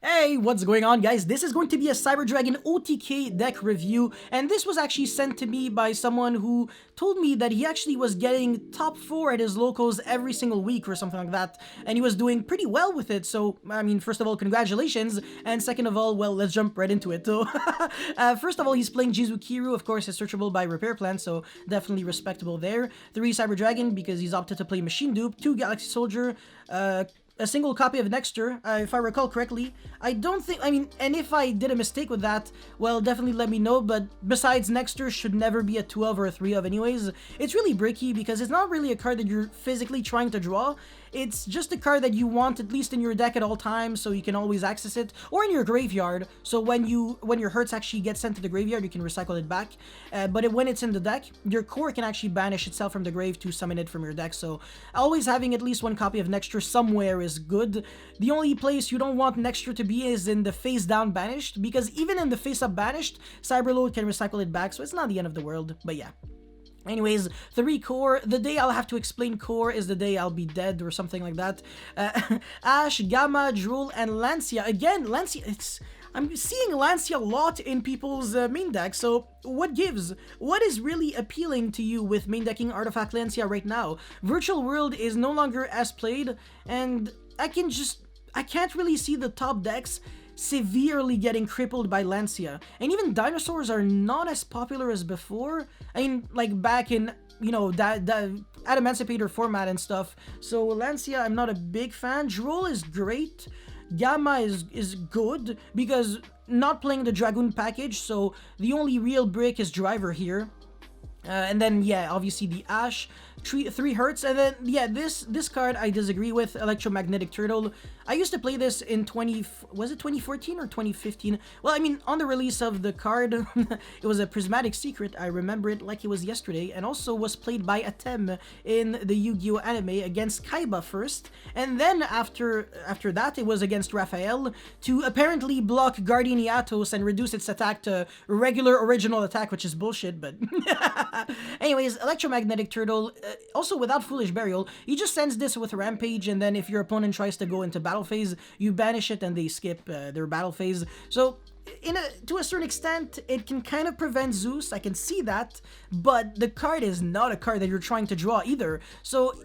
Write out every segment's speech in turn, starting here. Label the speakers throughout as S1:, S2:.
S1: Hey, what's going on, guys? This is going to be a Cyber Dragon OTK deck review, and this was actually sent to me by someone who told me that he actually was getting top 4 at his locals every single week or something like that, and he was doing pretty well with it. So, I mean, first of all, congratulations, and second of all, well, let's jump right into it. So, first of all, he's playing Jizukiru, of course, is searchable by Repair Plan, so definitely respectable there. 3 Cyber Dragon because he's opted to play Machine Dupe, 2 Galaxy Soldier, a single copy of Nexter, if I recall correctly. I don't think, I mean, and if I did a mistake with that, well, definitely let me know, but besides, Nexter should never be a 2 of or a 3 of anyways. It's really bricky because it's not really a card that you're physically trying to draw. It's just a card that you want at least in your deck at all times, so you can always access it, or in your graveyard, so when your hurts actually get sent to the graveyard, you can recycle it back. But when it's in the deck, your core can actually banish itself from the grave to summon it from your deck, so always having at least one copy of Nexter somewhere is good. The only place you don't want Nexter to be is in the face down banished, because even in the face up banished, Cyberload can recycle it back, so it's not the end of the world, but yeah. Anyways, 3 core. The day I'll have to explain core is the day I'll be dead or something like that. Ash, Gamma, Drool, and Lancia. Again, Lancia, I'm seeing Lancia a lot in people's main deck, so what gives? What is really appealing to you with main decking Artifact Lancia right now? Virtual World is no longer as played, and I can't really see the top decks severely getting crippled by Lancia. And even dinosaurs are not as popular as before. I mean, like back in, you know, that Adamancipator format and stuff. So Lancia, I'm not a big fan. Droll is great. Gamma is good because not playing the Dragoon package, so the only real brick is Driver here. And then, yeah, obviously the Ash, 3 hurts, and then, yeah, this card I disagree with, Electromagnetic Turtle. I used to play this in 2014 or 2015? Well, I mean, on the release of the card, it was a Prismatic Secret, I remember it like it was yesterday, and also was played by Atem in the Yu-Gi-Oh! Anime against Kaiba first, and then after that, it was against Raphael to apparently block Guardian Iatos and reduce its attack to regular original attack, which is bullshit, but... Anyways, Electromagnetic Turtle, also without Foolish Burial, he just sends this with Rampage, and then if your opponent tries to go into battle phase, you banish it and they skip their battle phase. So, to a certain extent, it can kind of prevent Zeus, I can see that, but the card is not a card that you're trying to draw either. So,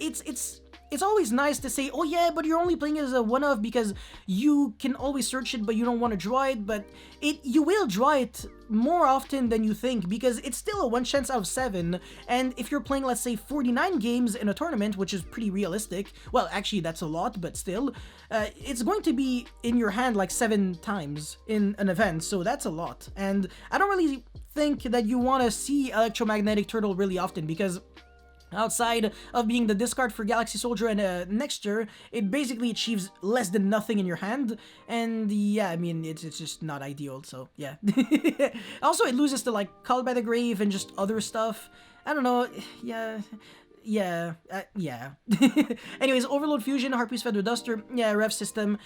S1: it's always nice to say, oh yeah, but you're only playing it as a one-of because you can always search it, but you don't want to draw it, but you will draw it more often than you think because it's still a 1 chance out of 7, and if you're playing, let's say, 49 games in a tournament, which is pretty realistic, well, actually, that's a lot, but still, it's going to be in your hand like 7 times in an event, so that's a lot, and I don't really think that you want to see Electromagnetic Turtle really often because outside of being the discard for Galaxy Soldier and Nexter, it basically achieves less than nothing in your hand, and yeah, I mean, it's just not ideal, so yeah. Also, it loses to, like, Called by the Grave and just other stuff. I don't know, yeah. Anyways, Overload Fusion, Harpies Feather Duster, yeah, Rev System.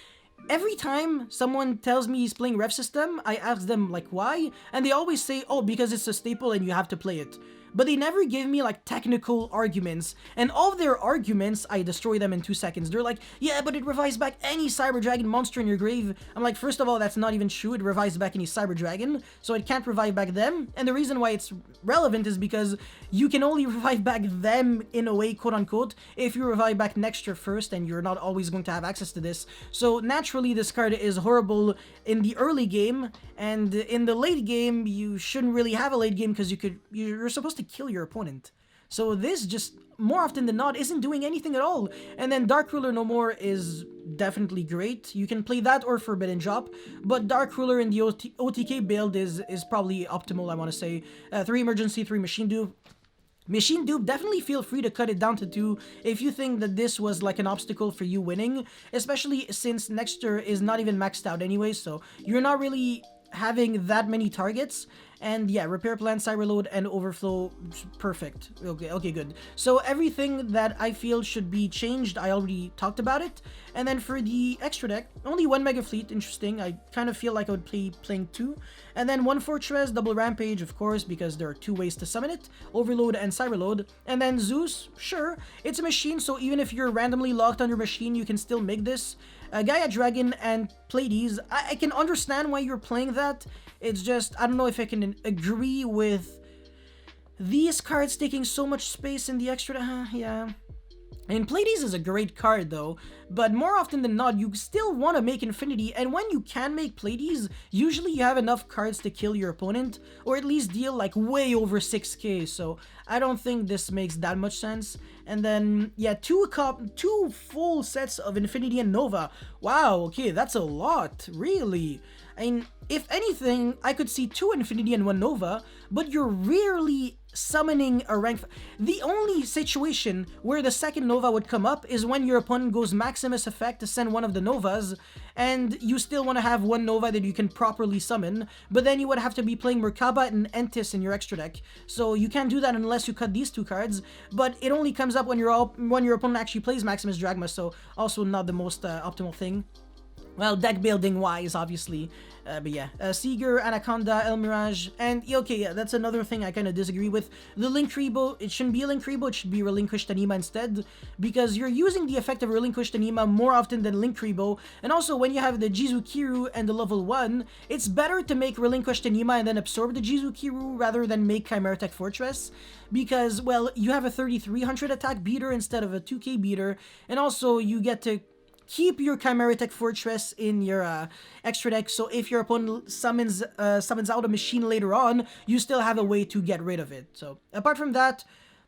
S1: Every time someone tells me he's playing Rev System, I ask them, like, why? And they always say, oh, because it's a staple and you have to play it. But they never give me, like, technical arguments, and all of their arguments, I destroy them in 2 seconds. They're like, yeah, but it revives back any Cyber Dragon monster in your grave. I'm like, first of all, that's not even true. It revives back any Cyber Dragon, so it can't revive back them, and the reason why it's relevant is because you can only revive back them, in a way, quote-unquote, if you revive back Nexter first, and you're not always going to have access to this. So, naturally, this card is horrible in the early game, and in the late game, you shouldn't really have a late game because you're supposed to kill your opponent. So this just, more often than not, isn't doing anything at all. And then Dark Ruler No More is definitely great. You can play that or Forbidden Drop, but Dark Ruler in the OTK build is probably optimal, I want to say. 3 Emergency, 3 Machine Dupe. Machine Dupe, definitely feel free to cut it down to 2 if you think that this was like an obstacle for you winning, especially since Nexter is not even maxed out anyway, so you're not really having that many targets. And yeah, Repair Plan, Cyberload, and Overflow, perfect. Okay, good. So everything that I feel should be changed, I already talked about it. And then for the extra deck, only 1 Mega Fleet, interesting. I kind of feel like I would playing 2. And then 1 Fortress, double Rampage, of course, because there are 2 ways to summon it, Overload and Cyberload. And then Zeus, sure, it's a machine, so even if you're randomly locked on your machine, you can still make this. Gaia Dragon and Pleiades, I can understand why you're playing that. It's just, I don't know if I can agree with these cards taking so much space in the extra, yeah. And Pleiades is a great card though, but more often than not, you still want to make Infinity, and when you can make Pleiades, usually you have enough cards to kill your opponent, or at least deal like way over 6k, so I don't think this makes that much sense. And then, yeah, two full sets of Infinity and Nova. Wow, okay, that's a lot, really. I mean, if anything, I could see 2 Infinity and 1 Nova, but you're rarely summoning a rank. The only situation where the second Nova would come up is when your opponent goes Maximus effect to send one of the Novas, and you still want to have 1 Nova that you can properly summon, but then you would have to be playing Merkaba and Entis in your extra deck, so you can't do that unless you cut these 2 cards, but it only comes up when your opponent actually plays Maximus Dragma, so also not the most optimal thing. Well, deck building wise, obviously. But yeah, Seeger, Anaconda, El Mirage, and okay, yeah, that's another thing I kind of disagree with. The Linkuriboh, it shouldn't be a Linkuriboh, it should be Relinquished Anima instead, because you're using the effect of Relinquished Anima more often than Linkuriboh, and also when you have the Jizukiru and the level 1, it's better to make Relinquished Anima and then absorb the Jizukiru rather than make Chimeratech Fortress, because, well, you have a 3300 attack beater instead of a 2k beater, and also you get to keep your Chimeratech Fortress in your extra deck, so if your opponent summons out a machine later on, you still have a way to get rid of it. So apart from that,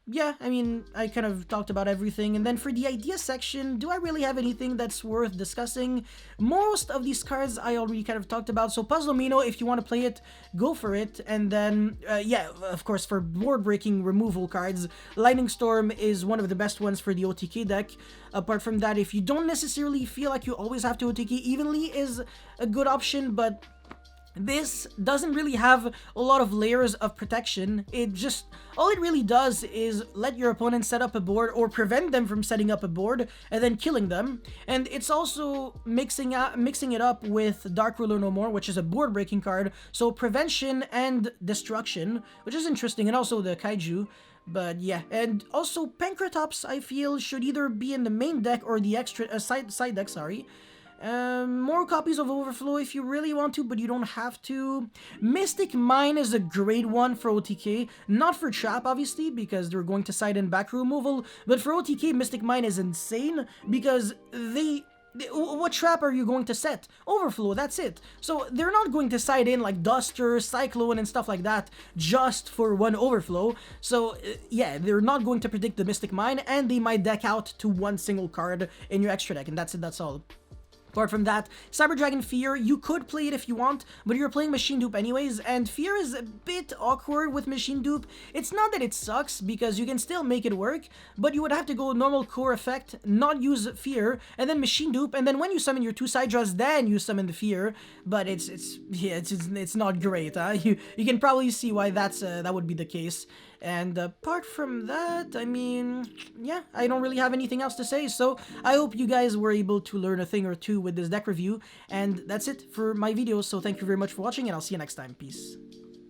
S1: yeah, I mean, I kind of talked about everything. And then for the idea section, do I really have anything that's worth discussing? Most of these cards I already kind of talked about. So Puzzlemino, if you want to play it, go for it. And then, yeah, of course, for board-breaking removal cards, Lightning Storm is one of the best ones for the OTK deck. Apart from that, if you don't necessarily feel like you always have to OTK evenly is a good option, but this doesn't really have a lot of layers of protection. All it really does is let your opponent set up a board or prevent them from setting up a board and then killing them. And it's also mixing it up with Dark Ruler No More, which is a board breaking card. So prevention and destruction, which is interesting, and also the Kaiju. But yeah, and also Pancratops I feel should either be in the main deck or the extra side deck, sorry. More copies of Overflow if you really want to, but you don't have to. Mystic Mine is a great one for OTK, not for Trap obviously, because they're going to side in back removal, but for OTK, Mystic Mine is insane, because what trap are you going to set? Overflow, that's it. So they're not going to side in like Duster, Cyclone, and stuff like that just for one Overflow. So yeah, they're not going to predict the Mystic Mine, and they might deck out to one single card in your extra deck, and that's it, that's all. Apart from that, Cyber Dragon Fear, you could play it if you want, but you're playing Machine Dupe anyways, and Fear is a bit awkward with Machine Dupe. It's not that it sucks, because you can still make it work, but you would have to go normal core effect, not use Fear, and then Machine Dupe, and then when you summon your 2 Sidras, then you summon the Fear, but it's not great, huh? You can probably see why that would be the case. And apart from that, I mean, yeah, I don't really have anything else to say, so I hope you guys were able to learn a thing or two with this deck review, and that's it for my video, so thank you very much for watching, and I'll see you next time. Peace.